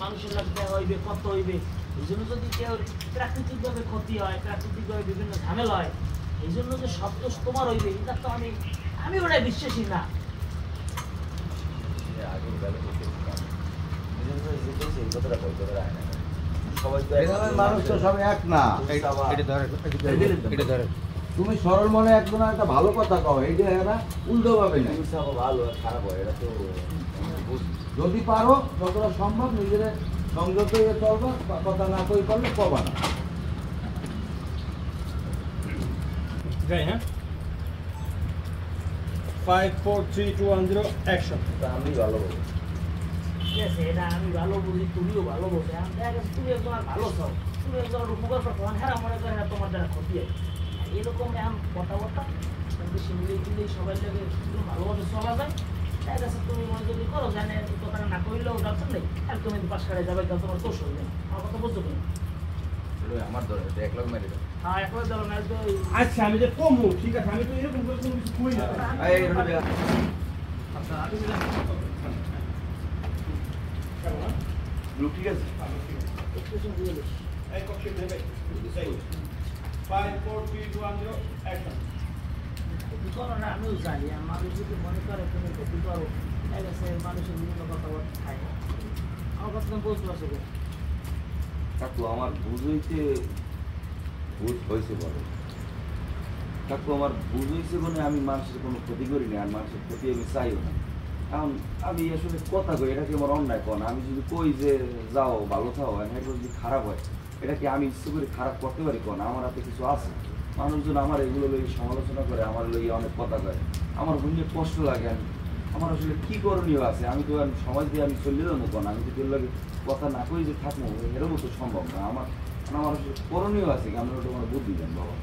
মানুষের লাগতে হইবে কত হইবে এই জন্য যদি কেউ প্রাকৃতিকভাবে ক্ষতি হয় প্রাকৃতিকভাবে বিভিন্ন ঝামেলা হয় এই জন্য যে সব দোষ তোমার হইবে এটা তো আমি ওটাই বিশ্বাসী না। তুমি সরল মনে একজন একটা ভালো কথা কও, এইটা এরা উল্টো ভাবে না। ভালো খারাপ হয় এটা তো যদি পারো যতটা সম্ভব নিজের সংযত হয়ে চলবা, কথা না কই পারলে কবা না। যাই হ্যাঁ 5 4 3 2 1 0 অ্যাকশন। আমি ভালো বলি ঠিক আছে এটা আমি ভালো বুঝি তুমিও ভালো বোঝে তুমি একজন আর ভালো চাও তুমি একজন উপকার করো হ্যাঁ মনে করেন তোমার দ্বারা ক্ষতি হয় এরকম এখন কথাবার্তা বেশি মিলিয়ে সবাই লাগে ভালোভাবে চলা যায় তাই কাছে তুমি মনে যদি করো জানে কথাটা না করলেও দরকার নেই আর তুমি পাশ কাটে যাবে কেউ তোমার দোষ হইবে না আমার কথা বুঝতে পারি আমার ধরে এক লাখ মেরে হ্যাঁ একবার ধরো না তো আচ্ছা আমি যে কমু ঠিক আছে আমি তো এরকম করে কোনো কিছু কই না। আচ্ছা আমি ঠিক আছে একটু দিয়ে দিস এই কক্ষে দেবে 5 4 3 2 1 0 অ্যাকশন। ক্ষতি করো না আমিও জানি আর মানুষ যদি মনে করে তুমি ক্ষতি করো তাই কাছে মানুষের বিভিন্ন কথাবার্তা খায় আমার কথা তুমি বুঝতে পারছো কাকু আমার বুঝ হইতে ভুল হয়েছে বলে, কাকু আমার ভুল হয়েছে বলে আমি মানুষের কোনো ক্ষতি করিনি আর মানুষের ক্ষতি আমি চাইও না। কারণ আমি আসলে কথা কই এটা কি আমার অন্যায় কোন, আমি যদি কই যে যাও ভালো থাও আর এটা যদি খারাপ হয় এটা কি আমি ইচ্ছে করে খারাপ করতে পারি কোন? আমার হাতে কিছু আছে, মানুষজন আমার এগুলো লই সমালোচনা করে, আমার লই অনেক কথা কয়, আমার শুনলে কষ্ট লাগে। আমার আসলে কি করণীয় আছে? আমি তো সমাজ দিয়ে আমি চলে যাবো কোন? আমি যদি লাগে কথা না কই যে থাকবো এরকম তো সম্ভব না। আমার আসলে করণীয় আছে কি? আমরা ওটা আমার বুদ্ধি দেন বাবা।